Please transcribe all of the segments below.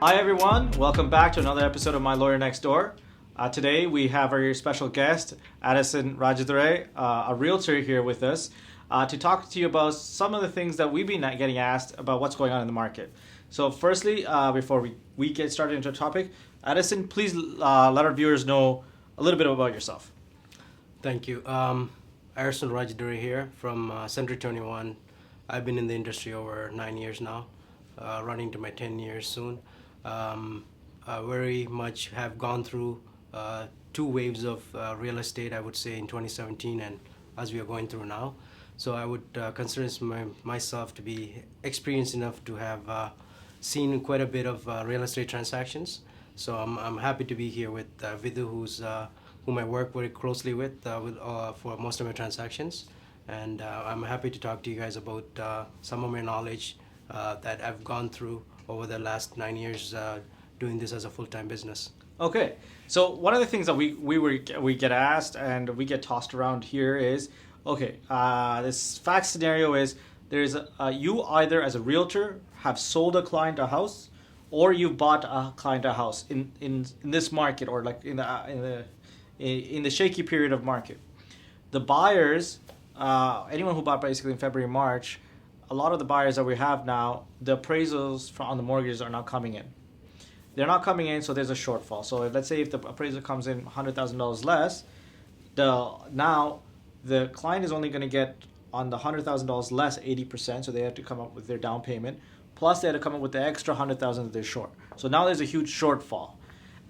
Hi everyone, welcome back to another episode of My Lawyer Next Door. Today we have our special guest, Arasan Rajadurai, a realtor here with us, to talk to you about some of the things that we've been getting asked about what's going on in the market. So firstly, before we get started into the topic, Arasan, please let our viewers know a little bit about yourself. Thank you. Arasan Rajadurai here from Century 21. I've been in the industry over 9 years now, running to my 10 years soon. Very much have gone through two waves of real estate, I would say, in 2017 and as we are going through now. So I would consider myself to be experienced enough to have seen quite a bit of real estate transactions. So I'm happy to be here with Vidhu, whom I work very closely with for most of my transactions. And I'm happy to talk to you guys about some of my knowledge that I've gone through over the last 9 years doing this as a full-time business. Okay, so one of the things that we get asked and we get tossed around here is, okay, this fact scenario is there's you either as a realtor have sold a client a house, or you've bought a client a house in this market, or like in the shaky period of market. The buyers, anyone who bought basically in February, March, a lot of the buyers that we have now, the appraisals on the mortgages are not coming in. They're not coming in, so there's a shortfall. So let's say if the appraisal comes in $100,000 less, now the client is only going to get on the $100,000 less 80%, so they have to come up with their down payment, plus they had to come up with the extra $100,000 that they're short. So now there's a huge shortfall.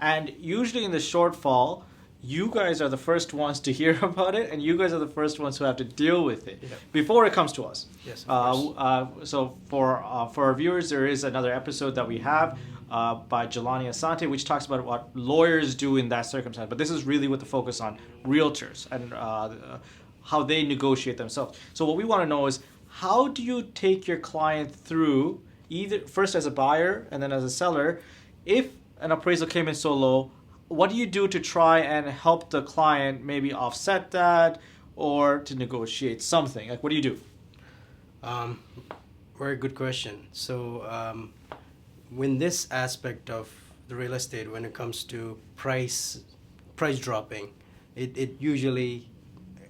And usually in the shortfall, you guys are the first ones to hear about it, and you guys are the first ones who have to deal with it before it comes to us. Yes. So for our viewers, there is another episode that we have by Jelani Asante, which talks about what lawyers do in that circumstance. But this is really with the focus on realtors and how they negotiate themselves. So what we want to know is, how do you take your client through, either first as a buyer and then as a seller, if an appraisal came in so low? What do you do to try and help the client maybe offset that, or to negotiate something? Like, what do you do? Very good question. So when this aspect of the real estate, when it comes to price dropping, it usually,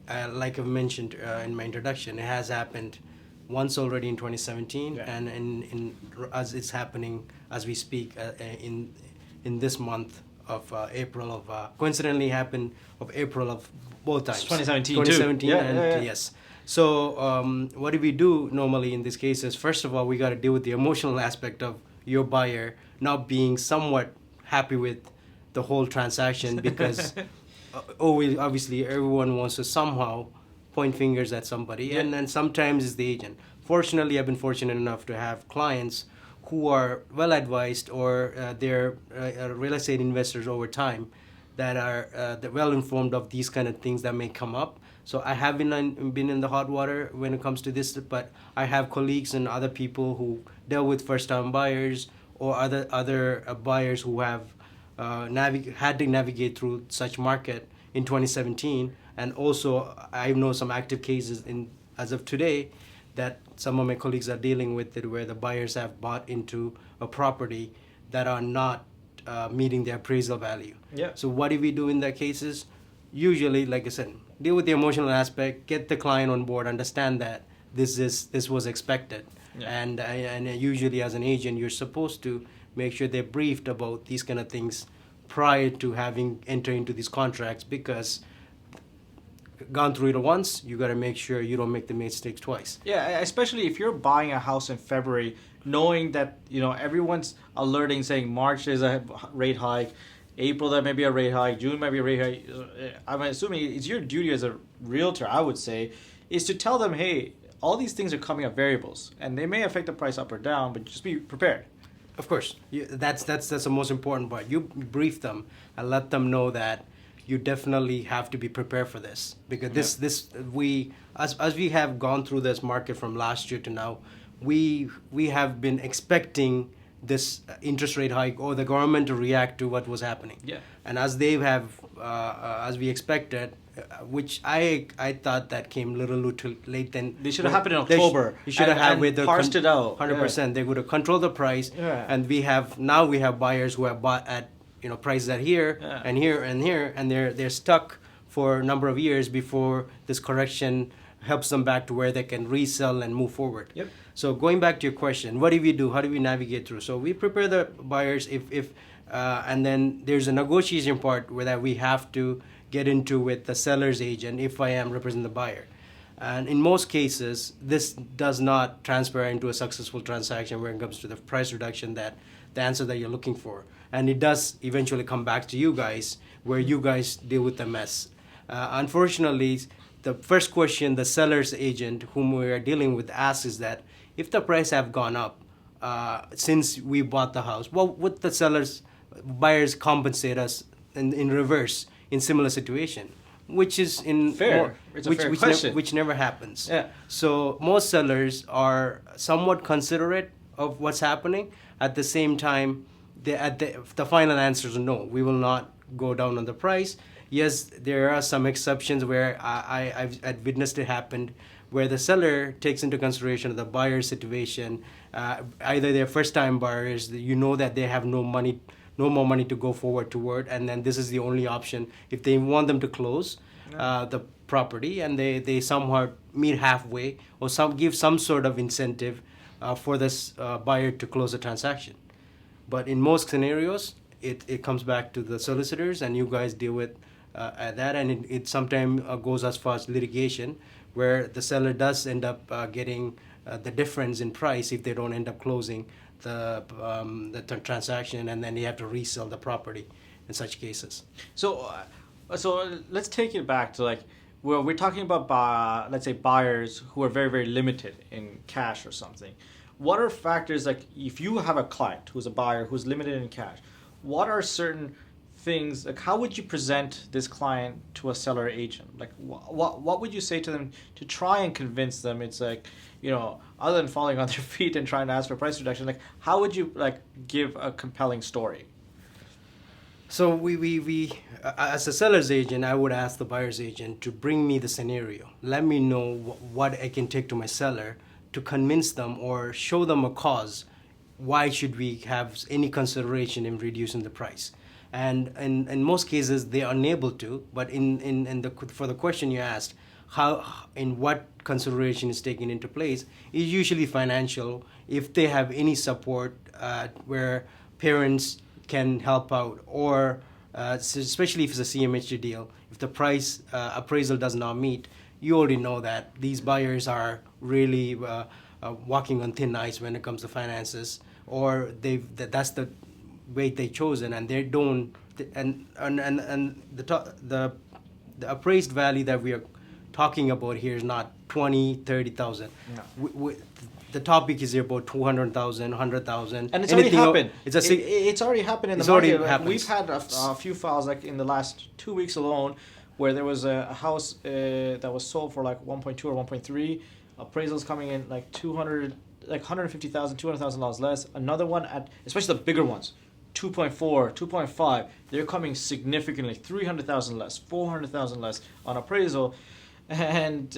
like I've mentioned in my introduction, it has happened once already in 2017, and as it's happening as we speak in this month of April of coincidentally happened of April of both times. 2017 too. Yes. So what do we do normally in this case is, first of all, we got to deal with the emotional aspect of your buyer not being somewhat happy with the whole transaction, because obviously everyone wants to somehow point fingers at somebody, and then sometimes it's the agent. Fortunately, I've been fortunate enough to have clients who are well advised, or they're real estate investors over time that are well informed of these kind of things that may come up. So I have been in the hot water when it comes to this, but I have colleagues and other people who deal with first-time buyers or other buyers who have had to navigate through such market in 2017, and also I know some active cases as of today that some of my colleagues are dealing with it, where the buyers have bought into a property that are not meeting their appraisal value. Yeah. So what do we do in that cases? Usually, like I said, deal with the emotional aspect, get the client on board, understand that this was expected. And usually as an agent, you're supposed to make sure they're briefed about these kind of things prior to having enter into these contracts, because gone through it once, you got to make sure you don't make the mistakes twice. Yeah, especially if you're buying a house in February, knowing that everyone's alerting saying March is a rate hike, April there may be a rate hike, June might be a rate hike. I'm assuming it's your duty as a realtor, I would say, is to tell them, hey, all these things are coming up variables, and they may affect the price up or down, but just be prepared. Of course, that's the most important part. You brief them and let them know that you definitely have to be prepared for this, because as we have gone through this market from last year to now, we have been expecting this interest rate hike or the government to react to what was happening. Yeah. And as we expected, which I thought that came a little too late. Then They should have happened in October. You should have had and with the parsed it out. 100%. They would have controlled the price, Yeah. and we have buyers who have bought at prices at here Yeah. and here and here, and they're stuck for a number of years before this correction helps them back to where they can resell and move forward. Yep. So going back to your question, what do we do? How do we navigate through? So we prepare the buyers and then there's a negotiation part where that we have to get into with the seller's agent if I am representing the buyer. And in most cases, this does not transfer into a successful transaction when it comes to the price reduction, that the answer that you're looking for. And it does eventually come back to you guys, where you guys deal with the mess. Unfortunately, the first question the seller's agent, whom we are dealing with, asks is that if the price have gone up since we bought the house, what would the buyers compensate us in reverse in similar situation? Which is Fair. It's a fair question. Which never happens. Yeah. So most sellers are somewhat considerate of what's happening. At the same time, the final answer is no. We will not go down on the price. Yes, there are some exceptions where I've witnessed it happen, where the seller takes into consideration the buyer's situation. Either they're first-time buyers, that they have no more money to go forward toward, and then this is the only option if they want them to close the property, and they somehow meet halfway or give some sort of incentive for this buyer to close the transaction. But in most scenarios, it comes back to the solicitors, and you guys deal with that, and it sometimes goes as far as litigation, where the seller does end up getting the difference in price if they don't end up closing the transaction, and then you have to resell the property in such cases. So let's take it back to we're talking about let's say buyers who are very, very limited in cash or something. What are factors, if you have a client who's a buyer who's limited in cash, what are certain things, how would you present this client to a seller agent? What would you say to them to try and convince them? It's other than falling on their feet and trying to ask for price reduction, how would you give a compelling story? So we as a seller's agent, I would ask the buyer's agent to bring me the scenario. Let me know what I can take to my seller to convince them or show them a cause. Why should we have any consideration in reducing the price? And in most cases, they are unable to. But for the question you asked, what consideration is taken into place, is usually financial. If they have any support where parents can help out, or especially if it's a CMHC deal, if the price appraisal does not meet, you already know that these buyers are really walking on thin ice when it comes to finances, or that's the way they chosen, and they don't, and the appraised value that we are talking about here is not 20, 30,000. No. The topic is about 200,000, 100,000. And it's already happened. It's already happened in the market. We've had a few files in the last 2 weeks alone, where there was a house that was sold for 1.2 or 1.3. Appraisals coming in 200, $150,000, $200,000 less. Another one especially the bigger ones, 2.4, 2.5. They're coming significantly, 300,000 less, 400,000 less on appraisal. And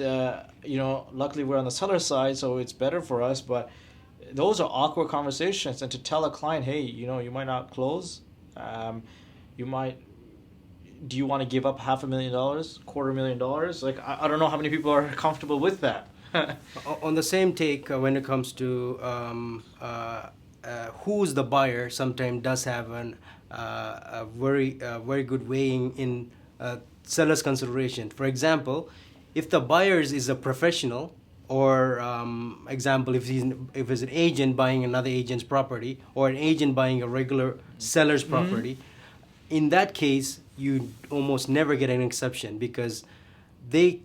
luckily we're on the seller side, so it's better for us. But those are awkward conversations, and to tell a client, hey, you might not close, do you want to give up $500,000, $250,000? I don't know how many people are comfortable with that. On the same take, when it comes to who's the buyer, sometimes does have a very good weighing in seller's consideration. For example, if the buyer is a professional, or example, if it's an agent buying another agent's property, or an agent buying a regular seller's property, in that case, you almost never get an exception, because they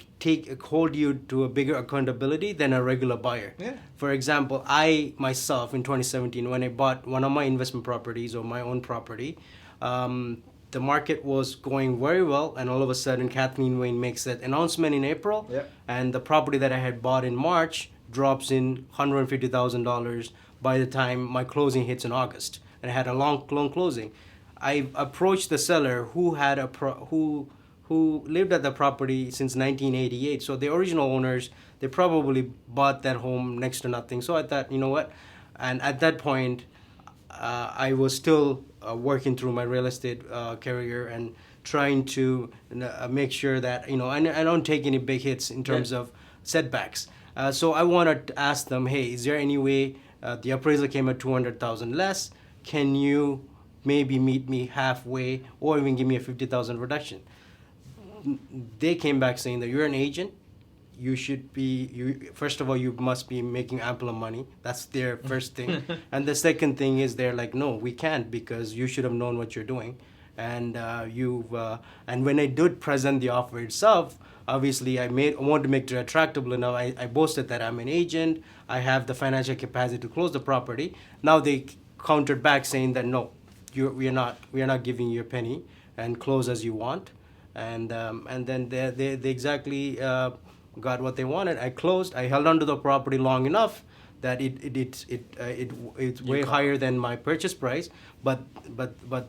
hold you to a bigger accountability than a regular buyer. Yeah. For example, I myself in 2017, when I bought one of my investment properties or my own property, the market was going very well, and all of a sudden Kathleen Wayne makes that announcement in April, and the property that I had bought in March drops in $150,000 by the time my closing hits in August, and I had a long closing. I approached the seller who who lived at the property since 1988. So the original owners, they probably bought that home next to nothing. So I thought, you know what? And at that point, I was still working through my real estate career and trying to make sure that, you know, I don't take any big hits in terms of setbacks. So I wanted to ask them, hey, is there any way the appraisal came at 200,000 less? Can you maybe meet me halfway or even give me a 50,000 reduction? They came back saying that you're an agent. You should be, first of all, you must be making ample of money. That's their first thing. And the second thing is they're like, no, we can't, because you should have known what you're doing. And and when I did present the offer itself, obviously I wanted to make it attractable enough. I boasted that I'm an agent. I have the financial capacity to close the property. Now they countered back saying that no, we are not giving you a penny, and close as you want. And then they exactly got what they wanted. I closed. I held on to the property long enough that it's way higher than my purchase price. But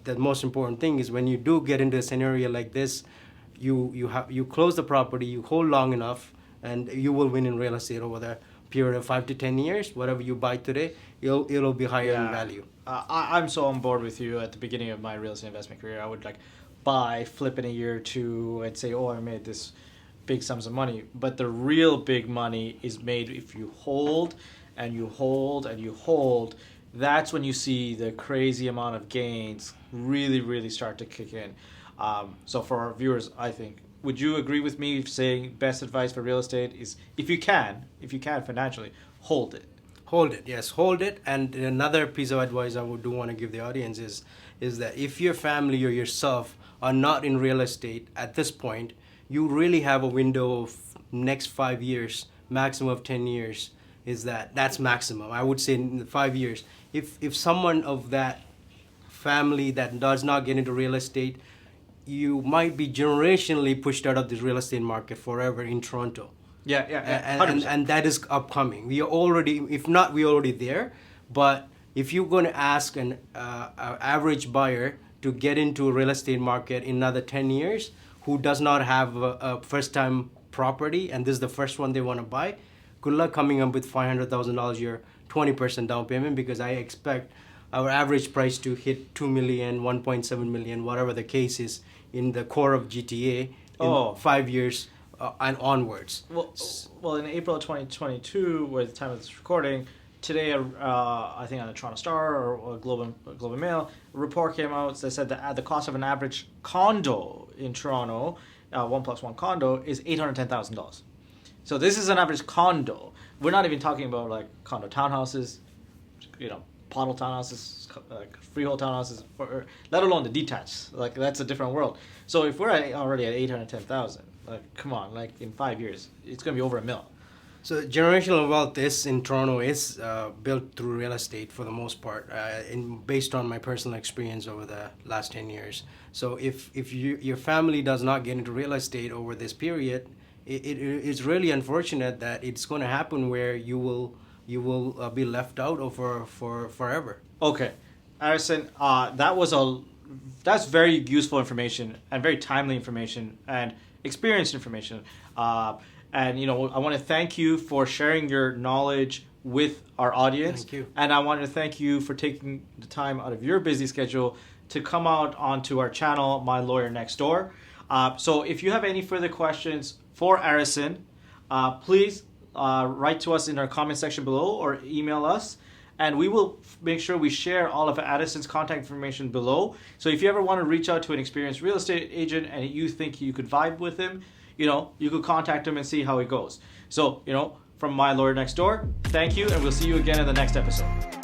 the most important thing is, when you do get into a scenario like this, you close the property, you hold long enough, and you will win in real estate over the period of 5 to 10 years. Whatever you buy today, it'll be higher in value. I'm so on board with you. At the beginning of my real estate investment career, I would like buy, flip in a year or two, and say, oh, I made this big sums of money. But the real big money is made if you hold and you hold and you hold. That's when you see the crazy amount of gains really, really start to kick in. So for our viewers, I think, would you agree with me saying best advice for real estate is, if you can financially, hold it? Hold it, yes, hold it. And another piece of advice I do want to give the audience is that if your family or yourself are not in real estate at this point, you really have a window of next 5 years, maximum of 10 years. That's maximum. I would say in 5 years. If someone of that family that does not get into real estate, you might be generationally pushed out of the real estate market forever in Toronto. Yeah. And that is upcoming. We are already, if not, we're already there. But if you're going to ask an average buyer to get into a real estate market in another 10 years, who does not have a first-time property, and this is the first one they want to buy, good luck coming up with $500,000 year, 20% down payment, because I expect our average price to hit 2 million, 1.7 million, whatever the case is, in the core of GTA in 5 years and onwards. Well, in April of 2022, with the time of this recording, today, I think on the Toronto Star or Globe and Mail, a report came out that said that the cost of an average condo in Toronto, 1+1 condo, is $810,000. So this is an average condo. We're not even talking about like condo townhouses, model townhouses, like freehold townhouses, let alone the detached. Like, that's a different world. So if we're already at 810,000, like, come on, like in 5 years, it's gonna be over $1 million. So generational wealth in Toronto is built through real estate for the most part, based on my personal experience over the last 10 years. So if your family does not get into real estate over this period, it's really unfortunate that it's going to happen where you will be left out for forever. Okay, Arasan, that's very useful information and very timely information and experienced information. And I want to thank you for sharing your knowledge with our audience. Thank you. And I want to thank you for taking the time out of your busy schedule to come out onto our channel, My Lawyer Next Door. So if you have any further questions for Arasan, please write to us in our comment section below or email us. And we will make sure we share all of Arasan's contact information below. So if you ever want to reach out to an experienced real estate agent and you think you could vibe with him, you could contact him and see how it goes. So, from My Lawyer Next Door, thank you, and we'll see you again in the next episode.